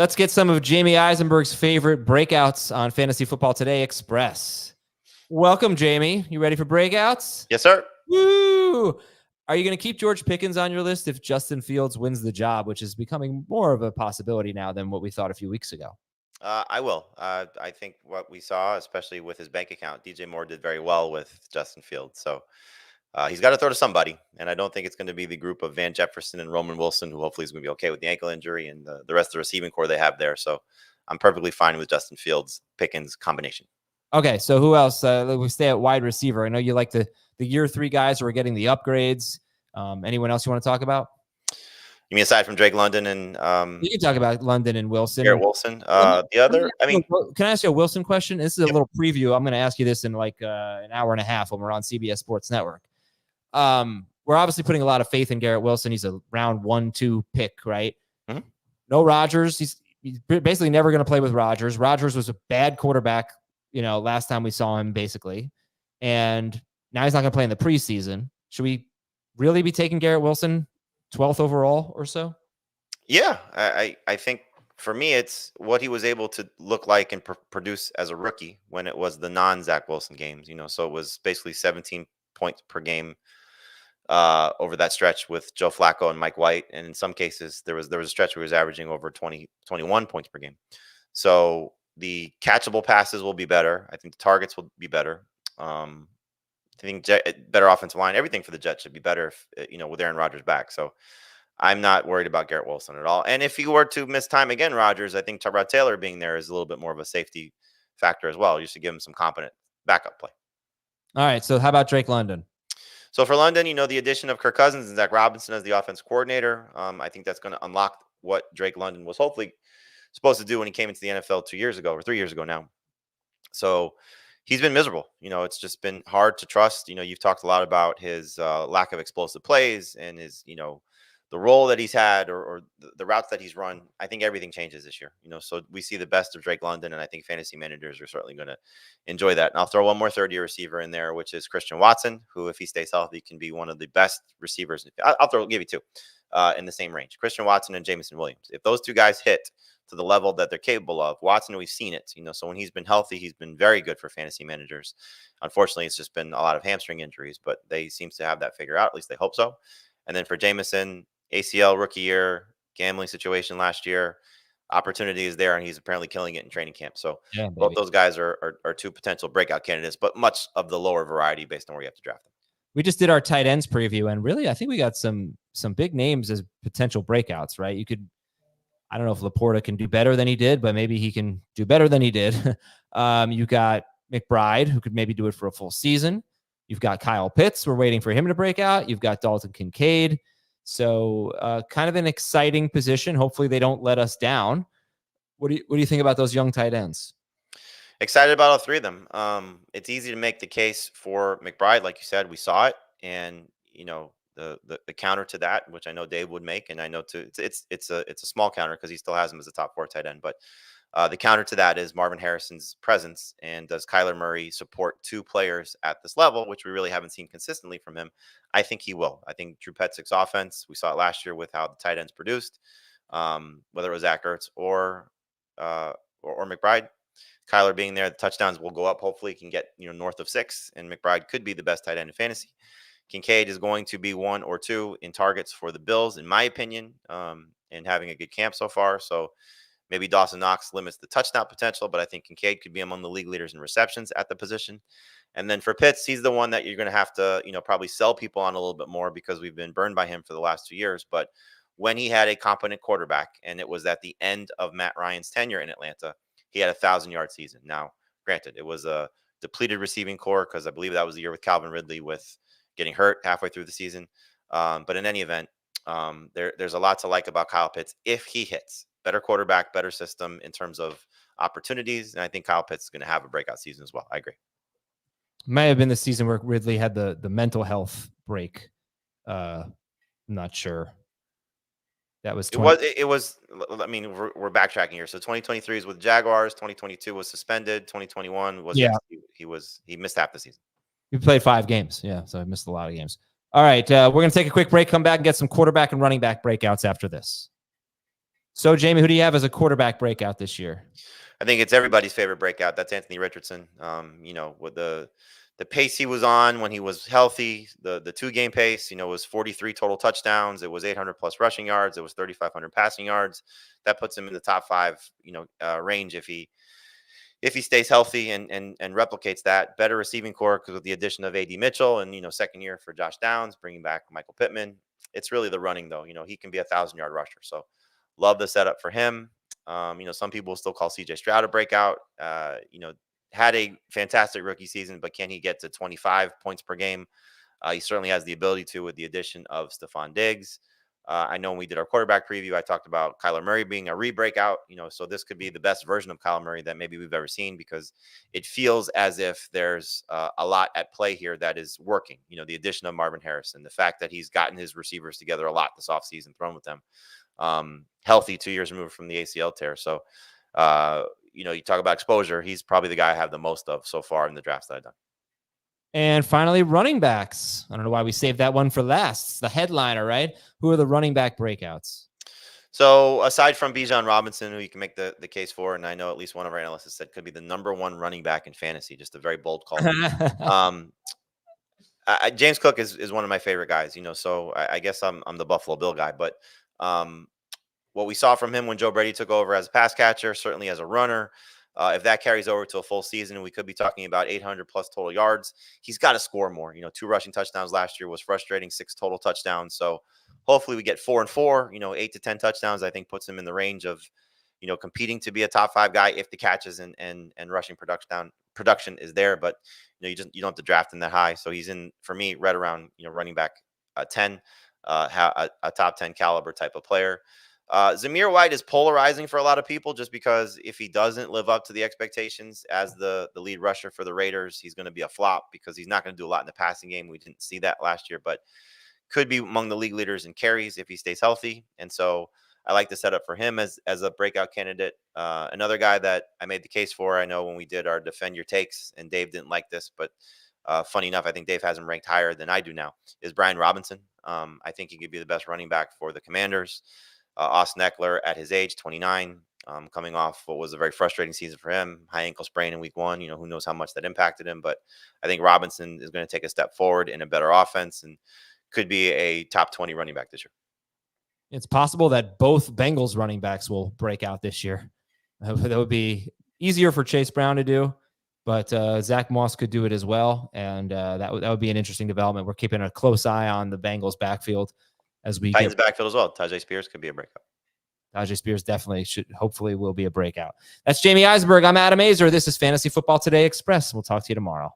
Let's get some of Jamey Eisenberg's favorite breakouts on Fantasy Football Today Express. Welcome, Jamey. You ready for breakouts? Yes, sir. Woo! Are you going to keep George Pickens on your list if Justin Fields wins the job, which is becoming more of a possibility now than what we thought a few weeks ago? I will. I think what we saw, especially with his bank account, DJ Moore did very well with Justin Fields. So he's got to throw to somebody. And I don't think it's going to be the group of Van Jefferson and Roman Wilson, who hopefully is going to be okay with the ankle injury, and the rest of the receiving core they have there. So I'm perfectly fine with Justin Fields Pickens combination. Okay, so who else? We stay at wide receiver. I know you like the year 3 guys who are getting the upgrades. Anyone else you want to talk about? You mean aside from Drake London and you can talk about London and Wilson. Garrett Wilson. The other, can I ask you a Wilson question? This is a little preview. I'm going to ask you this in like an hour and a half when we're on CBS Sports Network. We're obviously putting a lot of faith in Garrett Wilson. He's a round 1-2 pick, right? Mm-hmm. No Rodgers. He's basically never going to play with Rodgers. Rodgers was a bad quarterback, last time we saw him, basically. And now he's not going to play in the preseason. Should we really be taking Garrett Wilson 12th overall or so? Yeah, I think for me, it's what he was able to look like and produce as a rookie when it was the non-Zach Wilson games, so it was basically 17 points per game over that stretch with Joe Flacco and Mike White. And in some cases, there was a stretch where he was averaging over 21 points per game. So the catchable passes will be better. I think the targets will be better. I think better offensive line, everything for the Jets should be better if, with Aaron Rodgers back. So I'm not worried about Garrett Wilson at all. And if he were to miss time again, Rodgers, I think Tyrod Taylor being there is a little bit more of a safety factor as well. You should give him some competent backup play. All right. So how about Drake London? So for London, the addition of Kirk Cousins and Zach Robinson as the offense coordinator, I think that's going to unlock what Drake London was hopefully supposed to do when he came into the NFL 2 years ago or 3 years ago now. So he's been miserable. It's just been hard to trust. You've talked a lot about his lack of explosive plays and his, the role that he's had or the routes that he's run. I think everything changes this year. So we see the best of Drake London, and I think fantasy managers are certainly going to enjoy that. And I'll throw one more third-year receiver in there, which is Christian Watson, who, if he stays healthy, can be one of the give you two in the same range. Christian Watson and Jameson Williams. If those two guys hit to the level that they're capable of, Watson, we've seen it. So when he's been healthy, he's been very good for fantasy managers. Unfortunately, it's just been a lot of hamstring injuries, but they seem to have that figured out. At least they hope so. And then for Jameson, ACL rookie year, gambling situation last year, opportunity is there, and he's apparently killing it in training camp. So both those guys are two potential breakout candidates, but much of the lower variety based on where you have to draft them. We just did our tight ends preview, and really, I think we got some big names as potential breakouts, right? I don't know if Laporta can do better than he did, but maybe he can do better than he did. You got McBride, who could maybe do it for a full season. You've got Kyle Pitts. We're waiting for him to break out. You've got Dalton Kincaid. So kind of an exciting position. Hopefully they don't let us down. What do you think about those young tight ends? Excited about all three of them. It's easy to make the case for McBride. Like you said, we saw it. And, the counter to that, which I know Dave would make, and I know too, it's a small counter because he still has him as a top 4 tight end. But the counter to that is Marvin Harrison's presence, and does Kyler Murray support 2 players at this level, which we really haven't seen consistently from him? I think he will. I think Drew Petzik's offense, we saw it last year with how the tight ends produced, whether it was Zach Ertz or McBride. Kyler being there, the touchdowns will go up. Hopefully, he can get north of 6, and McBride could be the best tight end in fantasy. Kincaid is going to be 1 or 2 in targets for the Bills, in my opinion, and having a good camp so far. So maybe Dawson Knox limits the touchdown potential, but I think Kincaid could be among the league leaders in receptions at the position. And then for Pitts, he's the one that you're going to have to, probably sell people on a little bit more because we've been burned by him for the last 2 years. But when he had a competent quarterback, and it was at the end of Matt Ryan's tenure in Atlanta, he had a 1,000-yard season. Now, granted, it was a depleted receiving core because I believe that was the year with Calvin Ridley with getting hurt halfway through the season. But in any event, there's a lot to like about Kyle Pitts if he hits. Better quarterback, better system in terms of opportunities. And I think Kyle Pitts is going to have a breakout season as well. I agree. Might have been the season where Ridley had the mental health break. I'm not sure. That was it was. I mean, we're backtracking here. So 2023 is with Jaguars. 2022 was suspended. 2021 was he missed half the season. He played 5 games. Yeah, so I missed a lot of games. All right, we're going to take a quick break, come back and get some quarterback and running back breakouts after this. So, Jamey, who do you have as a quarterback breakout this year? I think it's everybody's favorite breakout. That's Anthony Richardson. With the pace he was on when he was healthy, the 2-game pace, was 43 total touchdowns. It was 800 plus rushing yards. It was 3,500 passing yards. That puts him in the top 5, range if he stays healthy and replicates that. Better receiving core because with the addition of AD Mitchell and second year for Josh Downs, bringing back Michael Pittman. It's really the running though. He can be a 1,000-yard rusher. So love the setup for him. Some people still call CJ Stroud a breakout. Had a fantastic rookie season, but can he get to 25 points per game? He certainly has the ability to with the addition of Stephon Diggs. I know when we did our quarterback preview, I talked about Kyler Murray being a re-breakout, so this could be the best version of Kyler Murray that maybe we've ever seen because it feels as if there's a lot at play here that is working. The addition of Marvin Harrison, the fact that he's gotten his receivers together a lot this offseason, thrown with them. Healthy 2 years removed from the ACL tear. So, you talk about exposure. He's probably the guy I have the most of so far in the drafts that I've done. And finally, running backs. I don't know why we saved that one for last. It's the headliner, right? Who are the running back breakouts? So aside from Bijan Robinson, who you can make the case for, and I know at least one of our analysts has said could be the #1 running back in fantasy, just a very bold call. James Cook is one of my favorite guys, so I guess I'm the Buffalo Bill guy, but what we saw from him when Joe Brady took over as a pass catcher, certainly as a runner, if that carries over to a full season, we could be talking about 800 plus total yards. He's got to score more. 2 rushing touchdowns last year was frustrating, 6 total touchdowns. So hopefully we get 4 and 4, 8 to 10 touchdowns, I think puts him in the range of, competing to be a top 5 guy if the catches and rushing production is there. But, you don't have to draft him that high. So he's in, for me, right around, running back 10, a top 10 caliber type of player. Zamir White is polarizing for a lot of people just because if he doesn't live up to the expectations as the lead rusher for the Raiders, he's going to be a flop because he's not going to do a lot in the passing game. We didn't see that last year, but could be among the league leaders in carries if he stays healthy. And so I like the setup for him as a breakout candidate. Another guy that I made the case for, I know when we did our Defend Your Takes, and Dave didn't like this, but funny enough, I think Dave has him ranked higher than I do now, is Brian Robinson. I think he could be the best running back for the Commanders. Austin Eckler at his age, 29, coming off what was a very frustrating season for him, high ankle sprain in week 1. Who knows how much that impacted him, but I think Robinson is going to take a step forward in a better offense and could be a top 20 running back this year. It's possible that both Bengals running backs will break out this year. That would be easier for Chase Brown to do, but Zach Moss could do it as well, and that would be an interesting development. We're keeping a close eye on the Bengals backfield as we Titans backfield as well. Tajay Spears could be a breakout. Tajay Spears definitely hopefully will be a breakout. That's Jamey Eisenberg. I'm Adam Aizer. This is Fantasy Football Today Express. We'll talk to you tomorrow.